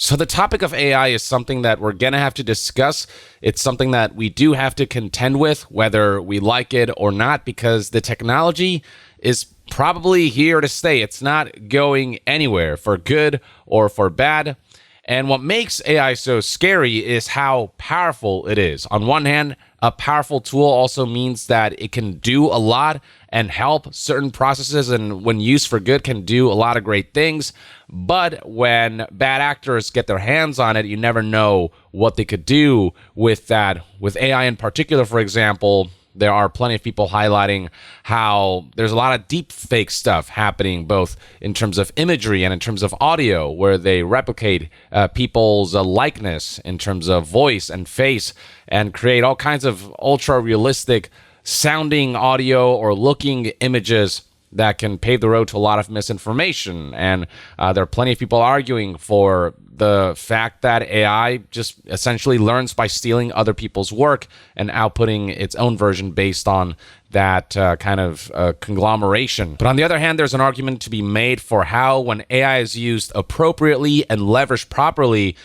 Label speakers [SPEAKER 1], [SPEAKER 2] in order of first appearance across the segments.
[SPEAKER 1] So the topic of AI is something that we're going to have to discuss. It's something that we do have to contend with, whether we like it or not, because the technology is probably here to stay. It's not going anywhere for good or for bad. And what makes AI so scary is how powerful it is. On one hand, a powerful tool also means that it can do a lot and help certain processes, and when used for good, can do a lot of great things. But when bad actors get their hands on it, you never know what they could do with that. With AI in particular, for example, there are plenty of people highlighting how there's a lot of deep fake stuff happening, both in terms of imagery and in terms of audio, where they replicate people's likeness in terms of voice and face and create all kinds of ultra realistic sounding audio or looking images that can pave the road to a lot of misinformation. And there are plenty of people arguing for the fact that AI just essentially learns by stealing other people's work and outputting its own version based on that kind of conglomeration. But on the other hand, there's an argument to be made for how, when AI is used appropriately and leveraged properly,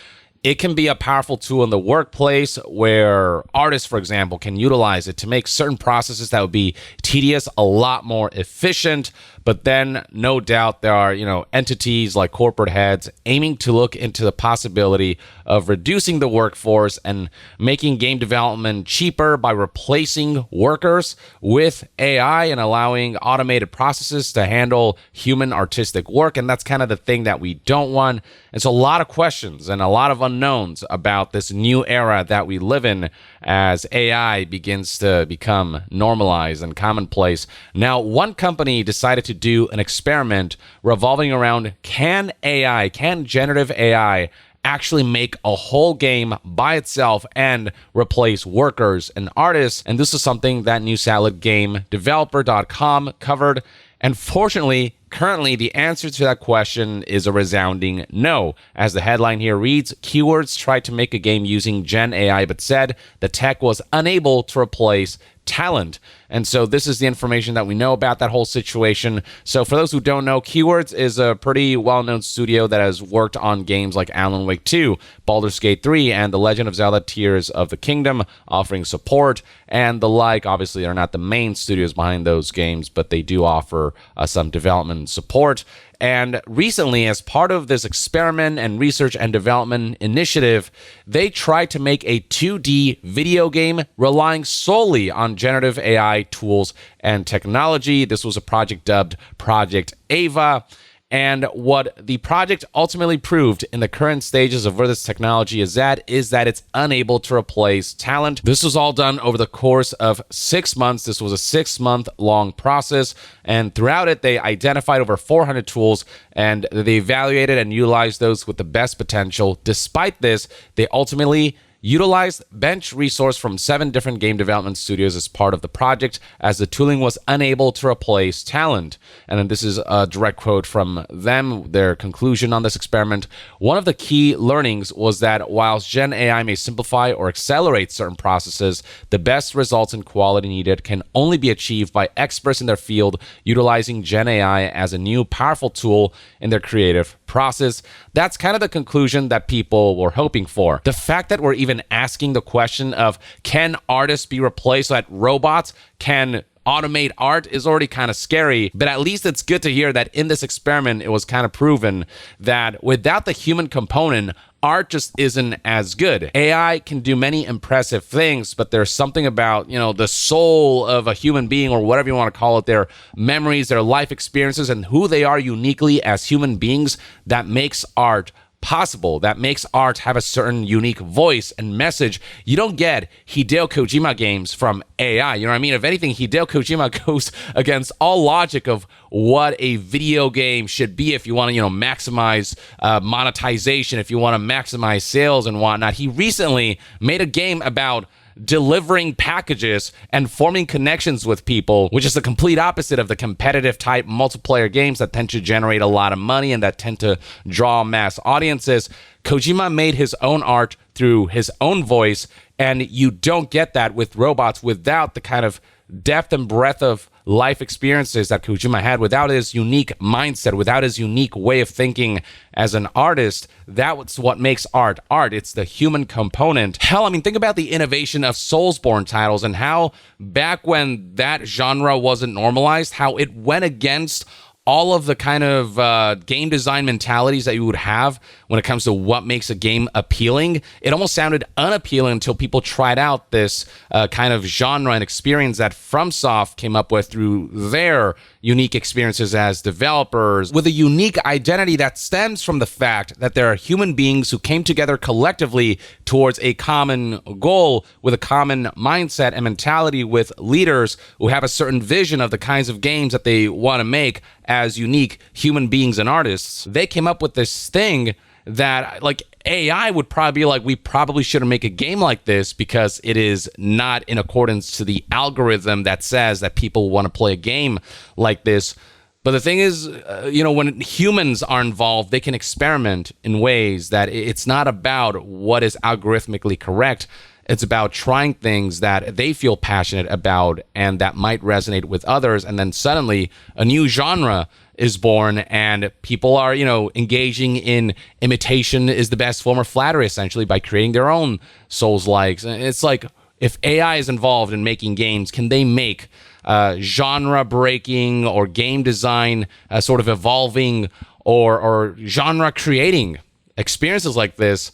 [SPEAKER 1] it can be a powerful tool in the workplace, where artists, for example, can utilize it to make certain processes that would be tedious a lot more efficient. But then, no doubt, there are, entities like corporate heads aiming to look into the possibility of reducing the workforce and making game development cheaper by replacing workers with AI and allowing automated processes to handle human artistic work. And that's kind of the thing that we don't want. And so a lot of questions and a lot of unknowns about this new era that we live in as AI begins to become normalized and commonplace. Now, one company decided to do an experiment revolving around, can generative AI actually make a whole game by itself and replace workers and artists? And this is something that newsoutletsgamedeveloper.com covered. And fortunately, currently, the answer to that question is a resounding no. As the headline here reads, Keywords tried to make a game using Gen AI, but said the tech was unable to replace talent. And so this is the information that we know about that whole situation. So for those who don't know, Keywords is a pretty well-known studio that has worked on games like Alan Wake 2, Baldur's Gate 3, and The Legend of Zelda Tears of the Kingdom, offering support and the like. Obviously, they're not the main studios behind those games, but they do offer some development support. And recently, as part of this experiment and research and development initiative, they tried to make a 2D video game relying solely on generative AI tools and technology. This was a project dubbed Project Ava. And what the project ultimately proved in the current stages of where this technology is at is that it's unable to replace talent. This was all done over the course of 6 months. This was a 6-month-long process. And throughout it, they identified over 400 tools, and they evaluated and utilized those with the best potential. Despite this, they ultimately utilized bench resource from 7 different game development studios as part of the project, as the tooling was unable to replace talent. And then this is a direct quote from them, their conclusion on this experiment. One of the key learnings was that whilst Gen AI may simplify or accelerate certain processes, the best results and quality needed can only be achieved by experts in their field utilizing Gen AI as a new powerful tool in their creative process. That's kind of the conclusion that people were hoping for. The fact that we're even asking the question of, can artists be replaced so that robots can automate art, is already kind of scary. But at least it's good to hear that in this experiment, it was kind of proven that without the human component, art just isn't as good. AI can do many impressive things, but there's something about, the soul of a human being, or whatever you want to call it, their memories, their life experiences, and who they are uniquely as human beings, that makes art possible, that makes art have a certain unique voice and message. You don't get Hideo Kojima games from AI. You know what I mean? If anything, Hideo Kojima goes against all logic of what a video game should be if you want to, maximize monetization, if you want to maximize sales and whatnot. He recently made a game about delivering packages and forming connections with people, which is the complete opposite of the competitive type multiplayer games that tend to generate a lot of money and that tend to draw mass audiences. Kojima made his own art through his own voice, and you don't get that with robots without the kind of depth and breadth of life experiences that Kojima had, without his unique mindset, without his unique way of thinking as an artist, that's what makes art art. It's the human component. Hell, I mean, think about the innovation of Soulsborne titles and how back when that genre wasn't normalized, how it went against all of the kind of game design mentalities that you would have when it comes to what makes a game appealing. It almost sounded unappealing until people tried out this kind of genre and experience that FromSoft came up with through their unique experiences as developers, with a unique identity that stems from the fact that there are human beings who came together collectively towards a common goal, with a common mindset and mentality, with leaders who have a certain vision of the kinds of games that they want to make as unique human beings and artists. They came up with this thing that, like, AI would probably be like, we probably shouldn't make a game like this because it is not in accordance to the algorithm that says that people want to play a game like this. But the thing is, when humans are involved, they can experiment in ways that it's not about what is algorithmically correct. It's about trying things that they feel passionate about and that might resonate with others. And then suddenly a new genre is born and people are, engaging in imitation is the best form of flattery, essentially, by creating their own Souls-likes. And it's like, if AI is involved in making games, can they make genre-breaking or game design sort of evolving or genre-creating experiences like this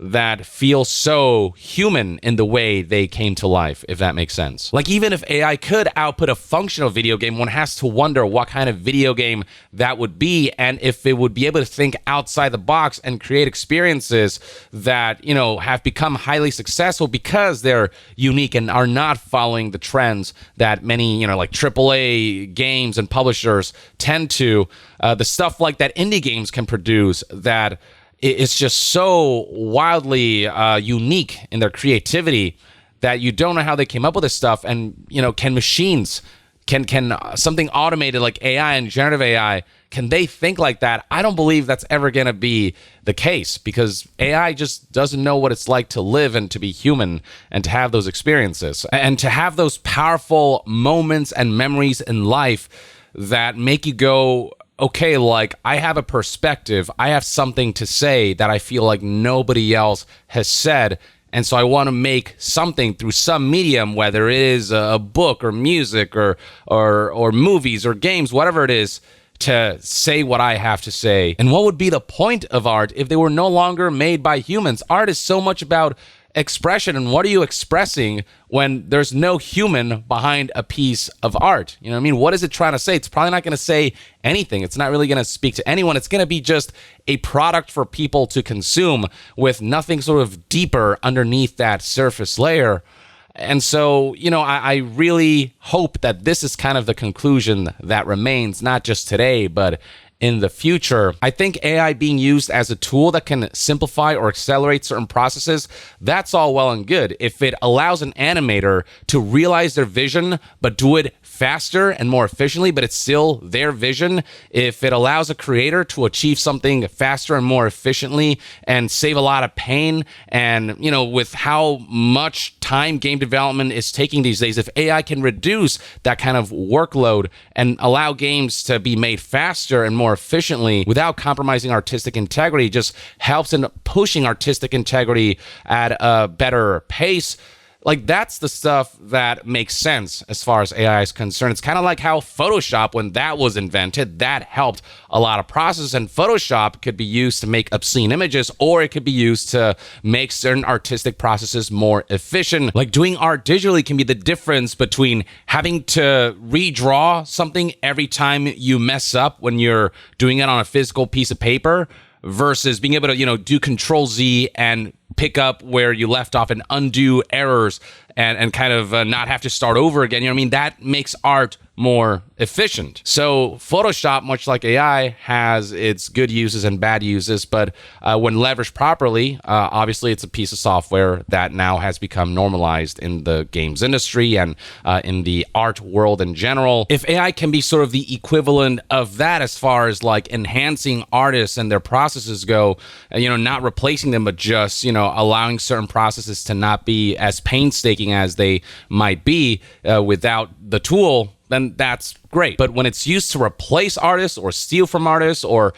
[SPEAKER 1] that feel so human in the way they came to life, if that makes sense. Like, even if AI could output a functional video game, one has to wonder what kind of video game that would be, and if it would be able to think outside the box and create experiences that, have become highly successful because they're unique and are not following the trends that many, like AAA games and publishers tend to. The stuff like that indie games can produce that it's just so wildly unique in their creativity that you don't know how they came up with this stuff. And, can machines, can something automated like AI and generative AI, can they think like that? I don't believe that's ever going to be the case, because AI just doesn't know what it's like to live and to be human and to have those experiences and to have those powerful moments and memories in life that make you go, okay, like, I have a perspective, I have something to say that I feel like nobody else has said, and so I want to make something through some medium, whether it is a book or music or movies or games, whatever it is, to say what I have to say. And what would be the point of art if they were no longer made by humans? Art is so much about expression, and what are you expressing when there's no human behind a piece of art? You know what I mean? What is it trying to say? It's probably not going to say anything. It's not really going to speak to anyone. It's going to be just a product for people to consume with nothing sort of deeper underneath that surface layer. And so, I really hope that this is kind of the conclusion that remains, not just today, but in the future. I think AI being used as a tool that can simplify or accelerate certain processes, that's all well and good. If it allows an animator to realize their vision, but do it faster and more efficiently, but it's still their vision. If it allows a creator to achieve something faster and more efficiently and save a lot of pain, and, with how much time game development is taking these days, if AI can reduce that kind of workload and allow games to be made faster and more efficiently without compromising artistic integrity, just helps in pushing artistic integrity at a better pace. Like, that's the stuff that makes sense as far as AI is concerned. It's kind of like how Photoshop, when that was invented, that helped a lot of processes. And Photoshop could be used to make obscene images, or it could be used to make certain artistic processes more efficient. Like, doing art digitally can be the difference between having to redraw something every time you mess up when you're doing it on a physical piece of paper, versus being able to, do Control Z and pick up where you left off and undo errors and kind of not have to start over again. That makes art more efficient. So Photoshop, much like AI, has its good uses and bad uses, but when leveraged properly, obviously it's a piece of software that now has become normalized in the games industry and in the art world in general. If AI can be sort of the equivalent of that as far as like enhancing artists and their processes go, not replacing them, but just, allowing certain processes to not be as painstaking as they might be without the tool, then that's great. But when it's used to replace artists or steal from artists or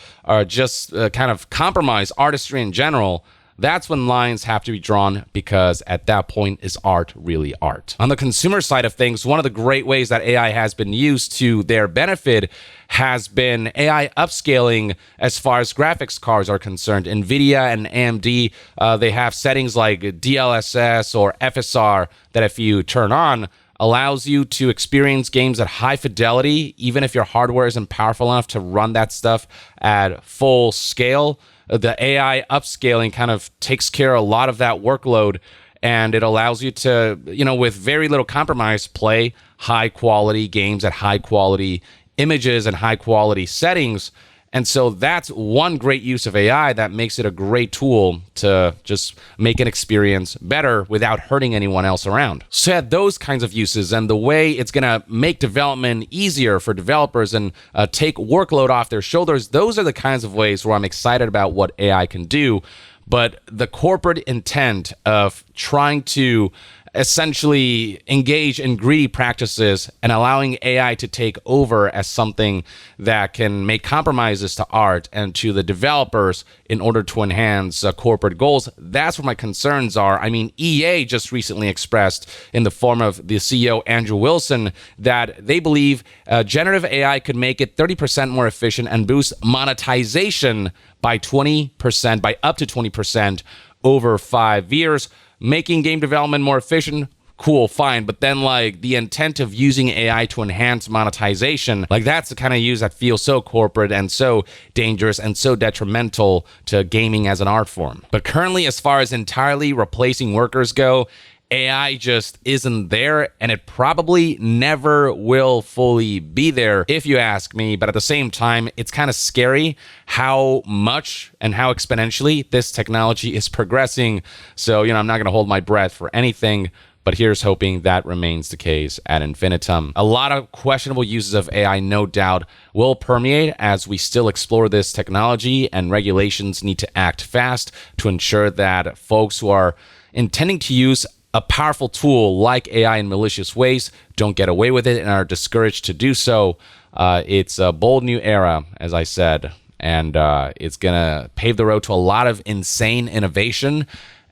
[SPEAKER 1] just kind of compromise artistry in general, that's when lines have to be drawn, because at that point, is art really art? On the consumer side of things, one of the great ways that AI has been used to their benefit has been AI upscaling as far as graphics cards are concerned. NVIDIA and AMD, they have settings like DLSS or FSR that if you turn on, allows you to experience games at high fidelity, even if your hardware isn't powerful enough to run that stuff at full scale. The AI upscaling kind of takes care of a lot of that workload, and it allows you to, with very little compromise, play high quality games at high quality images and high quality settings. And so that's one great use of AI that makes it a great tool to just make an experience better without hurting anyone else around. So yeah, those kinds of uses and the way it's going to make development easier for developers and take workload off their shoulders, those are the kinds of ways where I'm excited about what AI can do. But the corporate intent of trying to essentially engage in greedy practices and allowing AI to take over as something that can make compromises to art and to the developers in order to enhance corporate goals, that's where my concerns are. I mean, EA just recently expressed in the form of the CEO, Andrew Wilson, that they believe generative AI could make it 30% more efficient and boost monetization by 20%, by up to 20% over 5 years. Making game development more efficient, cool, fine. But then, the intent of using AI to enhance monetization, that's the kind of use that feels so corporate and so dangerous and so detrimental to gaming as an art form. But currently, as far as entirely replacing workers go, AI just isn't there, and it probably never will fully be there, if you ask me. But at the same time, it's kind of scary how much and how exponentially this technology is progressing. So, I'm not going to hold my breath for anything, but here's hoping that remains the case ad infinitum. A lot of questionable uses of AI, no doubt, will permeate as we still explore this technology, and regulations need to act fast to ensure that folks who are intending to use a powerful tool like AI in malicious ways don't get away with it and are discouraged to do so. It's a bold new era, as I said, and it's going to pave the road to a lot of insane innovation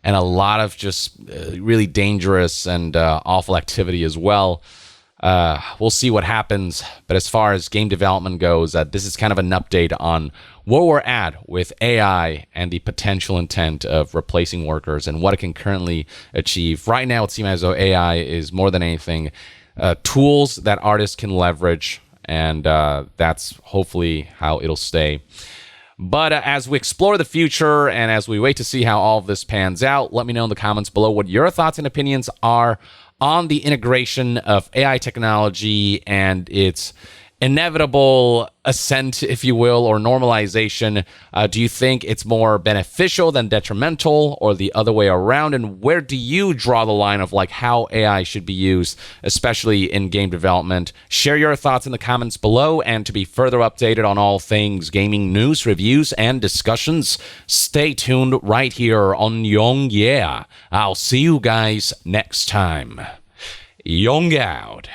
[SPEAKER 1] and a lot of just really dangerous and awful activity as well. We'll see what happens. But as far as game development goes, this is kind of an update on where we're at with AI and the potential intent of replacing workers and what it can currently achieve. Right now, it seems as though AI is more than anything tools that artists can leverage, and that's hopefully how it'll stay. But as we explore the future and as we wait to see how all of this pans out, let me know in the comments below what your thoughts and opinions are on the integration of AI technology and its inevitable ascent, if you will, or normalization. Do you think it's more beneficial than detrimental, or the other way around? And where do you draw the line of how AI should be used, especially in game development? Share your thoughts in the comments below, and to be further updated on all things gaming news, reviews, and discussions, stay tuned right here on Young Yeah. I'll see you guys next time. Young out.